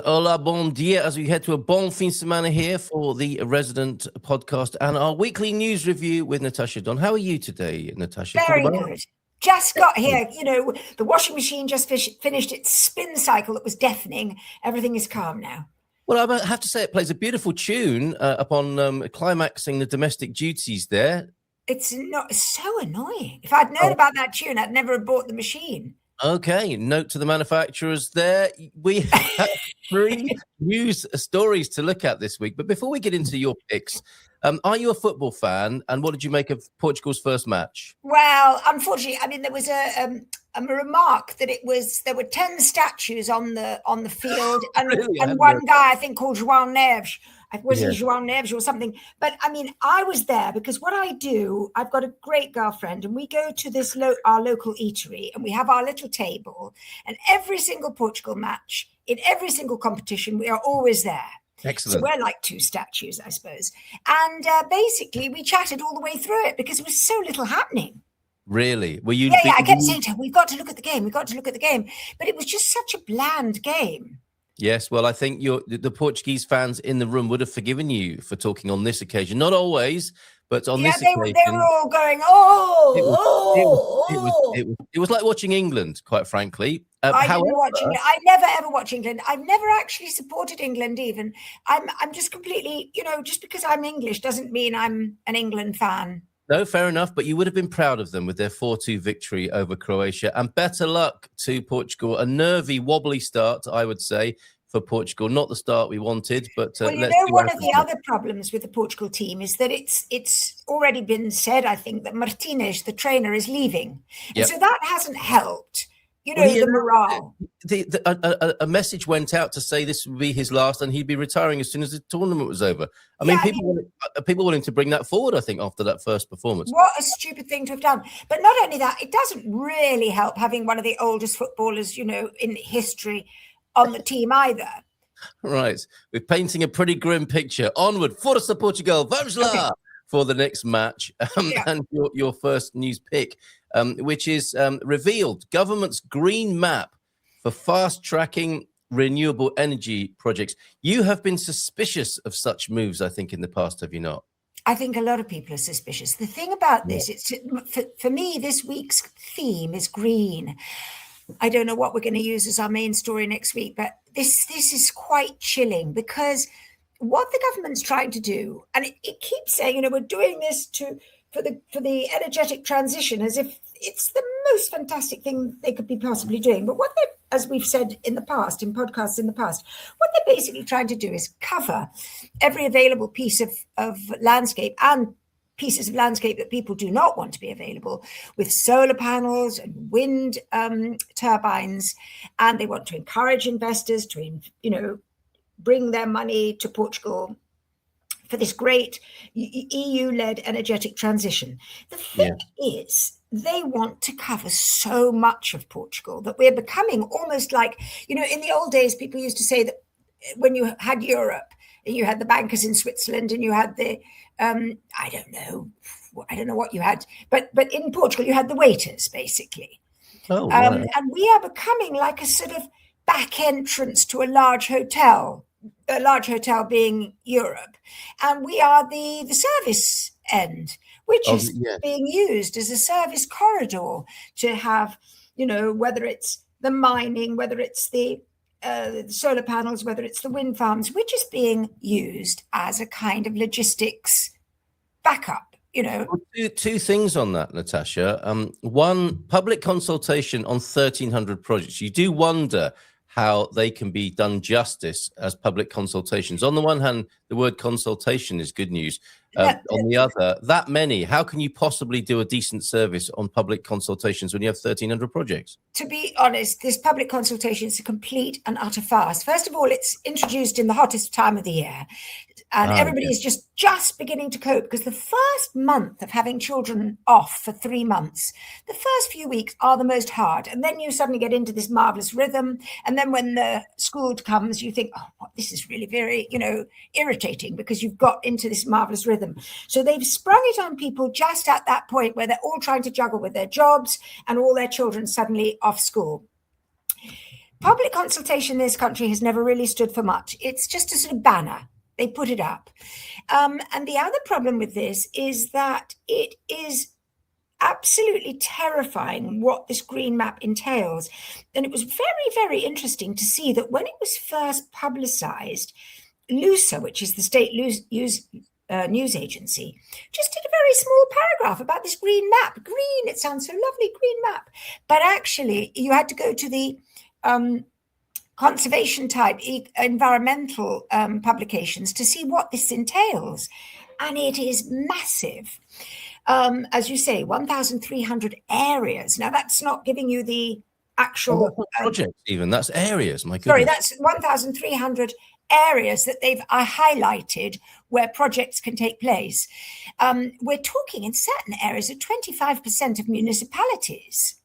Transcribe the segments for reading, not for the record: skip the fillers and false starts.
Hola, bom dia, as we head to a bon fin de semana here for the Resident podcast and our weekly news review with Natasha.donn. How are you today, Natasha? Very good. Just got here. The washing machine just finished its spin cycle that was deafening. Everything is calm now. Well, I have to say it plays a beautiful tune upon climaxing the domestic duties there. It's so annoying. If I'd known about that tune, I'd never have bought the machine. Okay, note to the manufacturers there. We have 3 news stories to look at this week. But before we get into your picks, are you a football fan? And what did you make of Portugal's first match? Well, unfortunately, there was a remark that there were 10 statues on the field, and Really? and one guy I think called João Neves. Was he João Neves or something? But I was there because what I do, I've got a great girlfriend, and we go to our local eatery, and we have our little table, and every single Portugal match, in every single competition, we are always there. Excellent. So we're like 2 statues, I suppose. And basically, we chatted all the way through it because there was so little happening. Really? Were you? Yeah. I kept saying to her, "We've got to look at the game. We've got to look at the game." But it was just such a bland game. Yes, well, I think the Portuguese fans in the room would have forgiven you for talking on this occasion. Not always, but on this occasion. They were all going, It was like watching England, quite frankly. I didn't watch England. I never, ever watch England. I've never actually supported England even. I'm just completely, just because I'm English doesn't mean I'm an England fan. No, fair enough. But you would have been proud of them with their 4-2 victory over Croatia. And better luck to Portugal. A nervy, wobbly start, I would say, for Portugal. Not the start we wanted, but one of the other problems with the Portugal team is that it's already been said, I think, that Martinez, the trainer, is leaving. And so that hasn't helped. The morale. A message went out to say this would be his last, and he'd be retiring as soon as the tournament was over. People willing to bring that forward, I think, after that first performance. What a stupid thing to have done. But not only that, it doesn't really help having one of the oldest footballers, in history on the team either. Right. We're painting a pretty grim picture. Onward. Força Portugal. Vamos lá! For the next match. And your first news pick, which is revealed government's green map for fast-tracking renewable energy projects. You have been suspicious of such moves, I think, in the past, have you not? I think a lot of people are suspicious. The thing about this, for me, this week's theme is green. I don't know what we're going to use as our main story next week, but this is quite chilling because what the government's trying to do, and it keeps saying, we're doing this for the energetic transition as if it's the most fantastic thing they could be possibly doing. But what they, as we've said in the past, in podcasts in the past, what they're basically trying to do is cover every available piece of landscape and pieces of landscape that people do not want to be available with solar panels and wind turbines. And they want to encourage investors to, bring their money to Portugal for this great EU-led energetic transition. The thing is, they want to cover so much of Portugal that we're becoming almost like, in the old days, people used to say that when you had Europe, and you had the bankers in Switzerland, and you had the, I don't know what you had, but in Portugal, you had the waiters, basically. Oh, right. And we are becoming like a sort of back entrance to a large hotel being Europe. And we are the service end, which is being used as a service corridor to have, whether it's the mining, whether it's the solar panels, whether it's the wind farms, which is being used as a kind of logistics backup. Well, two things on that, Natasha. One, public consultation on 1,300 projects. You do wonder how they can be done justice as public consultations. On the one hand, the word consultation is good news. On the other, that many, how can you possibly do a decent service on public consultations when you have 1,300 projects? To be honest, this public consultation is a complete and utter farce. First of all, it's introduced in the hottest time of the year. And everybody is just beginning to cope because the first month of having children off for 3 months, the first few weeks are the most hard. And then you suddenly get into this marvelous rhythm. And then when the school comes, you think, this is really very, irritating because you've got into this marvelous rhythm. So they've sprung it on people just at that point where they're all trying to juggle with their jobs and all their children suddenly off school. public consultation in this country has never really stood for much. It's just a sort of banner. They put it up. And the other problem with this is that it is absolutely terrifying what this green map entails. And it was very, very interesting to see that when it was first publicized, LUSA, which is the state news agency, just did a very small paragraph about this green map. Green, it sounds so lovely, green map. But actually, you had to go to the conservation type environmental publications to see what this entails. And it is massive. As you say, 1,300 areas. Now, that's not giving you the actual projects, even. That's areas, my goodness. Sorry, that's 1,300 areas that they've highlighted where projects can take place. We're talking in certain areas of 25% of municipalities.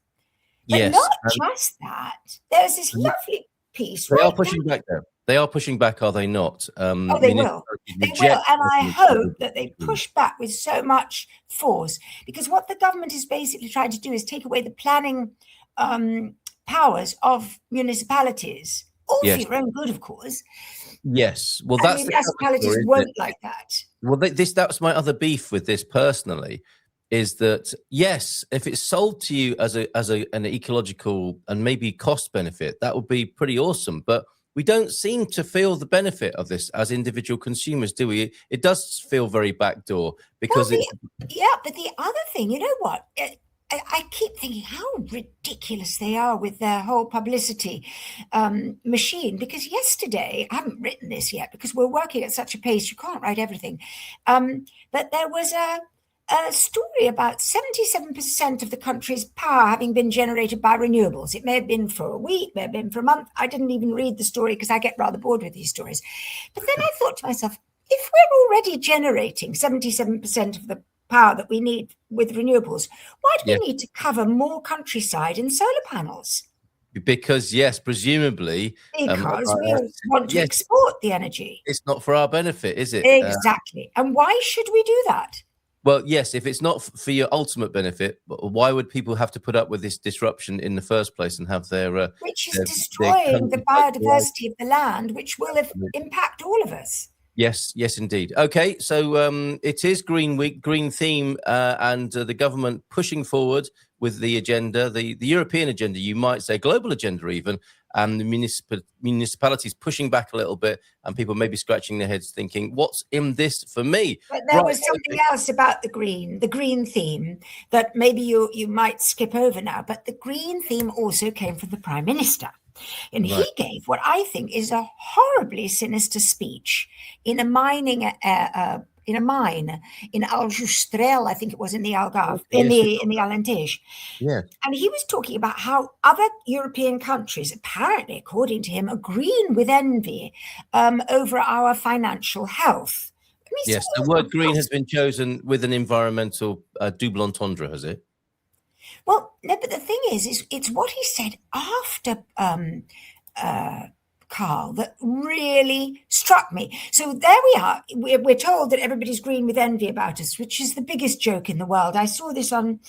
But yes, not just that. There's this lovely piece. They are pushing back there. They are pushing back, are they not? Oh, they will. They will. And I hope that they push back with so much force, because what the government is basically trying to do is take away the planning powers of municipalities, all for your own good, of course. Yes. Well, that's the municipalities won't like that. Well, that's my other beef with this personally, is that yes, if it's sold to you as an ecological and maybe cost benefit, that would be pretty awesome. But we don't seem to feel the benefit of this as individual consumers, do we? It does feel very backdoor because but the other thing, you know what? I keep thinking how ridiculous they are with their whole publicity machine. Because yesterday, I haven't written this yet because we're working at such a pace, you can't write everything. But there was a story about 77% of the country's power having been generated by renewables. It may have been for a week, may have been for a month. I didn't even read the story because I get rather bored with these stories. But then I thought to myself, if we're already generating 77% of the power that we need with renewables, why do we need to cover more countryside in solar panels? Because yes, presumably because we want to export the energy. It's not for our benefit, is it? Exactly. And why should we do that? Well, yes, if it's not for your ultimate benefit, why would people have to put up with this disruption in the first place and have their which is destroying the biodiversity of the land, which will impact all of us. Yes, indeed. Okay, so it is Green Week, Green theme, and the government pushing forward with the agenda, the European agenda, you might say, global agenda even, and the municipalities pushing back a little bit, and people maybe scratching their heads thinking, what's in this for me? But there was something else about the green theme that maybe you might skip over now, but the green theme also came from the Prime Minister. And he gave what I think is a horribly sinister speech in a mine in Aljustrel, I think it was in the Algarve, in the Alentejo. Yeah. And he was talking about how other European countries, apparently, according to him, are green with envy over our financial health. I mean, yes, the word green has been chosen with an environmental double entendre, has it? Well, no, but the thing is it's what he said after Carl that really struck me. So there we are. We're told that everybody's green with envy about us, which is the biggest joke in the world. I saw this on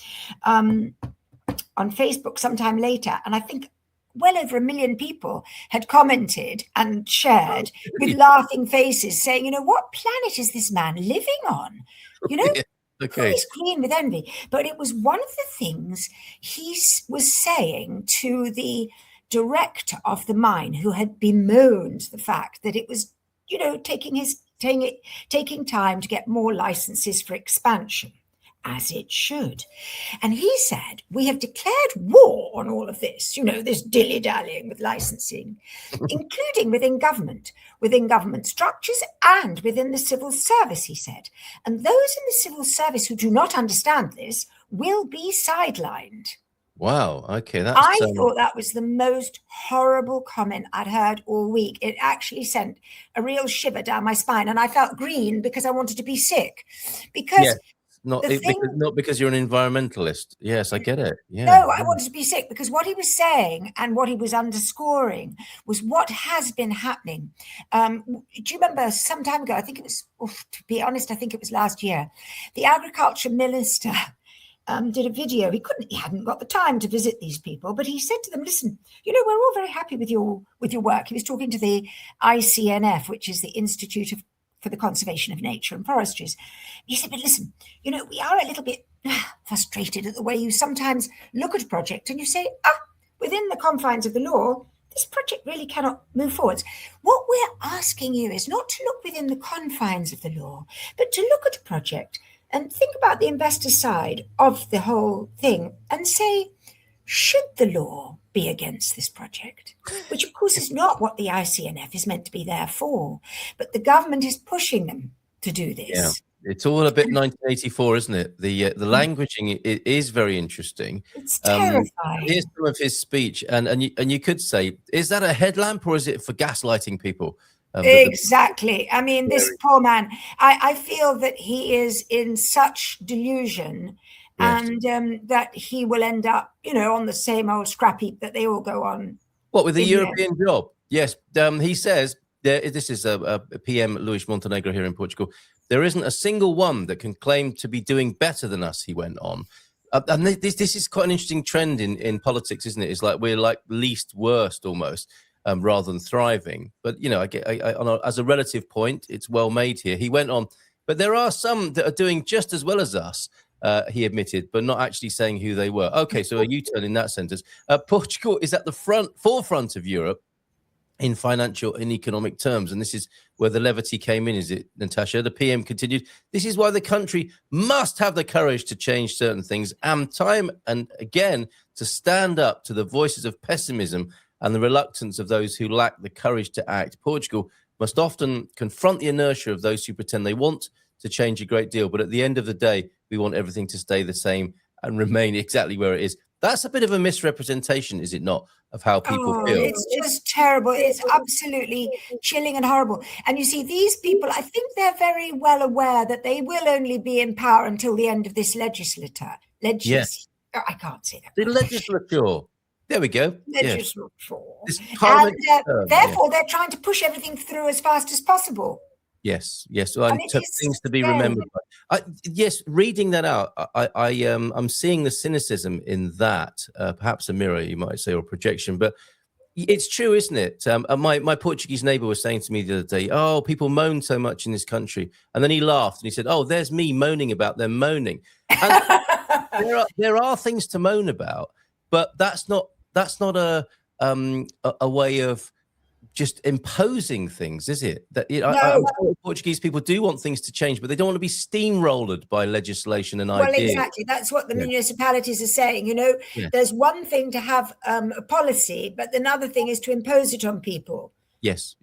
Facebook sometime later, and I think well over 1 million people had commented and shared with laughing faces saying, you know, what planet is this man living on? You know? Okay. He's green with envy. But it was one of the things he was saying to the director of the mine, who had bemoaned the fact that it was, you know, taking time to get more licenses for expansion, as it should. And he said, we have declared war on all of this, you know, this dilly-dallying with licensing, including within government structures and within the civil service, he said. And those in the civil service who do not understand this will be sidelined. Wow. Okay. I thought that was the most horrible comment I'd heard all week. It actually sent a real shiver down my spine. And I felt green because I wanted to be sick. Because not because you're an environmentalist. Yes, I get it. Yeah. No, I wanted to be sick because what he was saying and what he was underscoring was what has been happening. Do you remember some time ago, I think it was, to be honest, I think it was last year, the agriculture minister did a video. He hadn't got the time to visit these people, but he said to them, listen, we're all very happy with your work. He was talking to the ICNF, which is the Institute for the Conservation of Nature and Forestries. He said, but listen, we are a little bit frustrated at the way you sometimes look at a project and you say, within the confines of the law, this project really cannot move forwards. What we're asking you is not to look within the confines of the law, but to look at a project and think about the investor side of the whole thing and say, should the law be against this project? Which, of course, is not what the ICNF is meant to be there for. But the government is pushing them to do this. Yeah. It's all a bit 1984, isn't it? The languaging is very interesting. It's terrifying. Here's some of his speech, and you could say, is that a headlamp or is it for gaslighting people? Exactly. I mean, this poor man, I feel that he is in such delusion, yes, and that he will end up, on the same old scrap heap that they all go on. What, with a European job? Yes. He says, this is a PM Luis Montenegro here in Portugal. There isn't a single one that can claim to be doing better than us, he went on. And this is quite an interesting trend in politics, isn't it? It's like we're like least worst almost. Rather than thriving. But, as a relative point, it's well made here. He went on, but there are some that are doing just as well as us, he admitted, but not actually saying who they were. Okay, so a U-turn in that sentence. Portugal is at the forefront of Europe in financial and economic terms. And this is where the levity came in, is it, Natasha? The PM continued, this is why the country must have the courage to change certain things and time and again to stand up to the voices of pessimism and the reluctance of those who lack the courage to act. Portugal must often confront the inertia of those who pretend they want to change a great deal. But at the end of the day, we want everything to stay the same and remain exactly where it is. That's a bit of a misrepresentation, is it not, of how people feel? It's just terrible. It's absolutely chilling and horrible. And you see, these people, I think they're very well aware that they will only be in power until the end of this legislature. Yes. I can't say that. The legislature. There we go. Legislature. And therefore, they're trying to push everything through as fast as possible. Yes. Well, and things to be remembered. Yes, reading that out, I'm seeing the cynicism in that. Perhaps a mirror, you might say, or projection. But it's true, isn't it? My Portuguese neighbor was saying to me the other day, "Oh, people moan so much in this country," and then he laughed and he said, "Oh, there's me moaning about them moaning." And there are things to moan about, but that's not a way of just imposing things, is it? That I'm sure Portuguese people do want things to change, but they don't want to be steamrolled by legislation and ideas. Well, exactly. That's what the municipalities are saying. There's one thing to have a policy, but another thing is to impose it on people. Yes.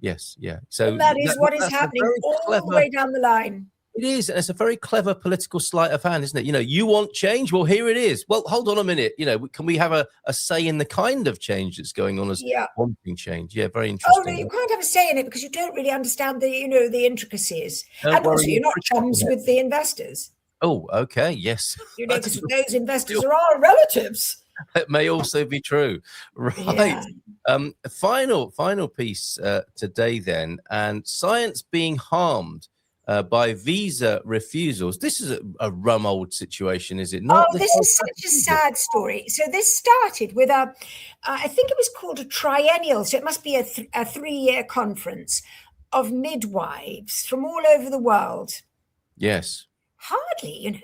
So and that is what is happening all the way down the line. It is, and it's a very clever political sleight of hand, isn't it? You want change? Well, here it is. Well, hold on a minute. Can we have a say in the kind of change that's going on as wanting change? Yeah, very interesting. Oh, no, you can't have a say in it because you don't really understand the intricacies. And also, you're not chums with the investors. Oh, okay, yes. Because those investors are our relatives. That may also be true. Right. Yeah. Final piece today then, and science being harmed by visa refusals. This is a rum old situation, is it not? Oh, this is such a sad story. So this started with I think it was called a triennial, so it must be a 3-year conference of midwives from all over the world. Yes. Hardly,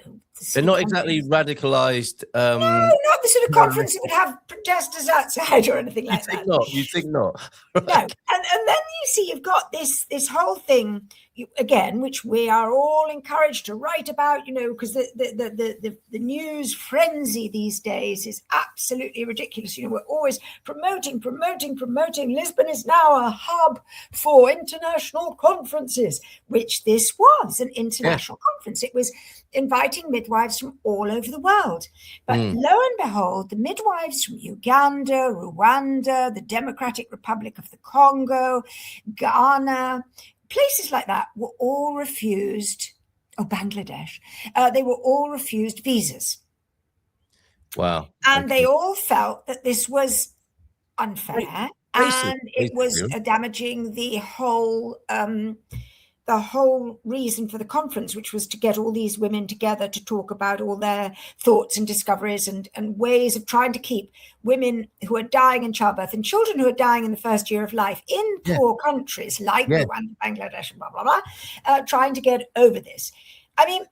They're not exactly radicalized. No, not the sort of conference that would have protesters outside or anything like that. You think not? Right. No, and then you see you've got this whole thing again, which we are all encouraged to write about, because the news frenzy these days is absolutely ridiculous. We're always promoting. Lisbon is now a hub for international conferences, which this was an international conference. It was inviting midwives from all over the world. But lo and behold, the midwives from Uganda, Rwanda, the Democratic Republic of the Congo, Ghana, places like that were all refused, Bangladesh, they were all refused visas. Wow. And they all felt that this was unfair and it was damaging the whole the whole reason for the conference, which was to get all these women together to talk about all their thoughts and discoveries and ways of trying to keep women who are dying in childbirth and children who are dying in the first year of life in poor countries like Rwanda, Bangladesh, blah, blah, blah, trying to get over this. I mean,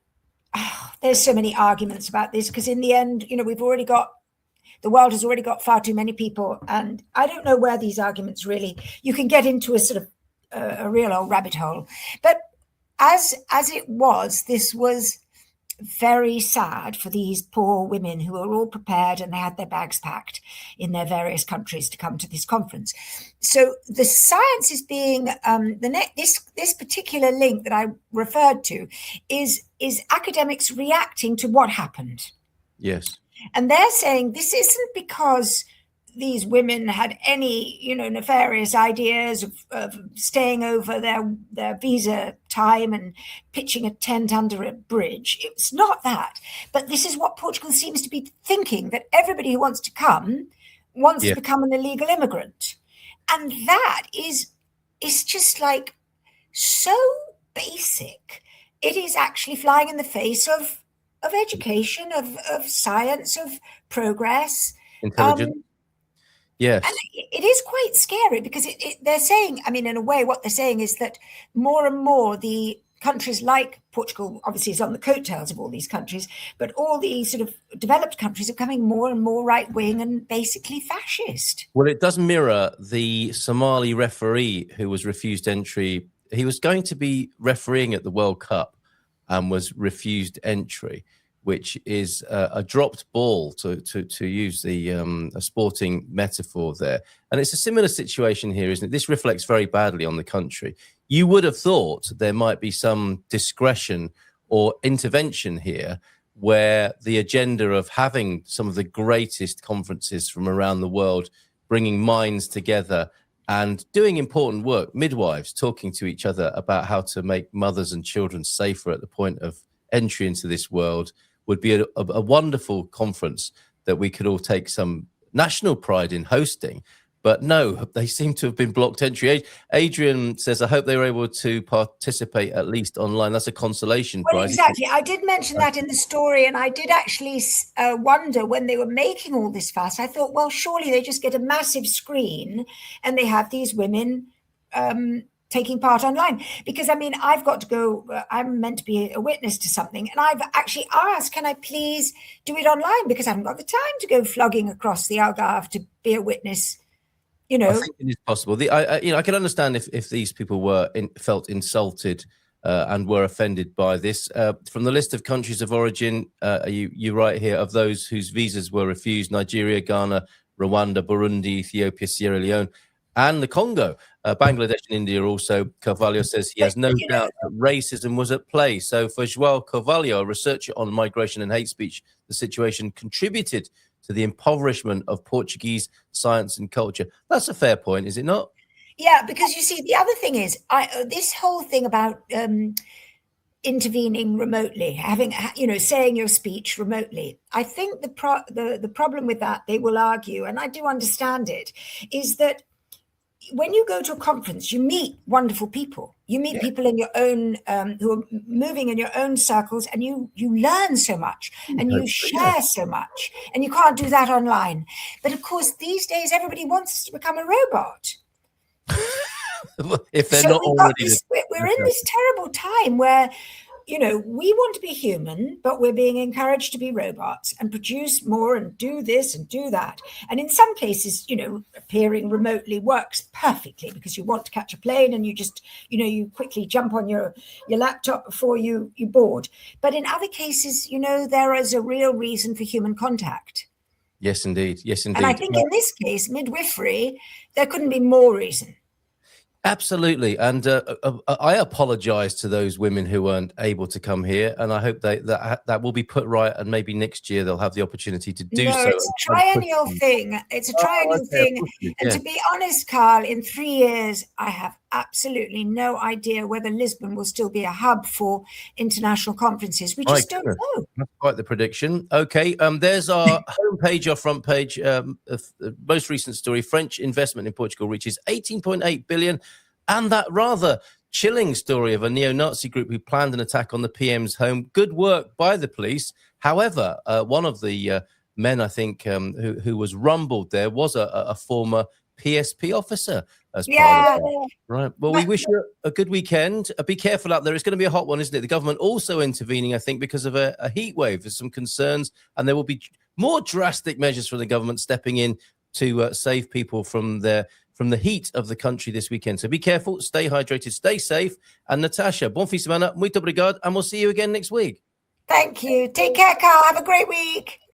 there's so many arguments about this because in the end, the world has already got far too many people. And I don't know where these arguments you can get into a sort of a real old rabbit hole. But as it was, this was very sad for these poor women who were all prepared and they had their bags packed in their various countries to come to this conference. So the science is being this particular link that I referred to is academics reacting to what happened. Yes. And they're saying this isn't because these women had any, nefarious ideas of staying over their visa time and pitching a tent under a bridge. It's not that. But this is what Portugal seems to be thinking, that everybody who wants to come wants to become an illegal immigrant. And that is just like so basic. It is actually flying in the face of education, of science, of progress. Intelligence. Yes. And it is quite scary because they're saying, I mean, in a way, what they're saying is that more and more the countries like Portugal, obviously is on the coattails of all these countries, but all these sort of developed countries are becoming more and more right-wing and basically fascist. Well, it does mirror the Somali referee who was refused entry. He was going to be refereeing at the World Cup and was refused entry, which is a dropped ball, to use a sporting metaphor there. And it's a similar situation here, isn't it? This reflects very badly on the country. You would have thought there might be some discretion or intervention here where the agenda of having some of the greatest conferences from around the world, bringing minds together and doing important work, midwives talking to each other about how to make mothers and children safer at the point of entry into this world, would be a wonderful conference that we could all take some national pride in hosting. But no, they seem to have been blocked entry. Adrian says, I hope they were able to participate at least online. That's a consolation prize. Exactly. I did mention that in the story, and I did actually wonder when they were making all this fuss. I thought, well, surely they just get a massive screen and they have these women taking part online, because I mean, I've got to go, I'm meant to be a witness to something, and I've actually asked, can I please do it online, because I haven't got the time to go flogging across the Algarve to be a witness, I think it is possible. I can understand if these people felt insulted and were offended by this. From the list of countries of origin, you write here, of those whose visas were refused: Nigeria, Ghana, Rwanda, Burundi, Ethiopia, Sierra Leone, and the Congo. Bangladesh and India also. Carvalho says he has no doubt that racism was at play. So for João Carvalho, a researcher on migration and hate speech, the situation contributed to the impoverishment of Portuguese science and culture. That's a fair point, is it not? Yeah, because you see, the other thing is, this whole thing about intervening remotely, having, saying your speech remotely. I think the problem with that, they will argue, and I do understand it, is that when you go to a conference, you meet wonderful people. You meet people in your own, who are moving in your own circles, and you learn so much and you share so much, and you can't do that online. But of course, these days, everybody wants to become a robot. If they're not already, we're in this terrible time where, we want to be human, but we're being encouraged to be robots and produce more and do this and do that. And in some cases, appearing remotely works perfectly, because you want to catch a plane and you just, you quickly jump on your laptop before you board. But in other cases, there is a real reason for human contact. Yes, indeed. Yes, indeed. And I think in this case, midwifery, there couldn't be more reason. Absolutely. And I apologize to those women who weren't able to come here. And I hope that will be put right. And maybe next year they'll have the opportunity to do so. It's a triennial thing. It's a triennial thing. And to be honest, Carl, in 3 years, I have absolutely no idea whether Lisbon will still be a hub for international conferences. We just don't know. That's quite the prediction. Okay. There's our homepage, our front page. Most recent story: French investment in Portugal reaches 18.8 billion. And that rather chilling story of a neo-Nazi group who planned an attack on the PM's home. Good work by the police. However, one of the men, I think, who was rumbled there was a former PSP officer as part of that. Right. Well, we wish you a good weekend. Be careful out there. It's going to be a hot one, isn't it? The government also intervening, I think, because of a heat wave. There's some concerns, and there will be more drastic measures from the government stepping in to save people from the heat of the country this weekend. So be careful, stay hydrated, stay safe. And Natasha, bon fin de semana, muito obrigado, and we'll see you again next week. Thank you. Take care, Carl. Have a great week.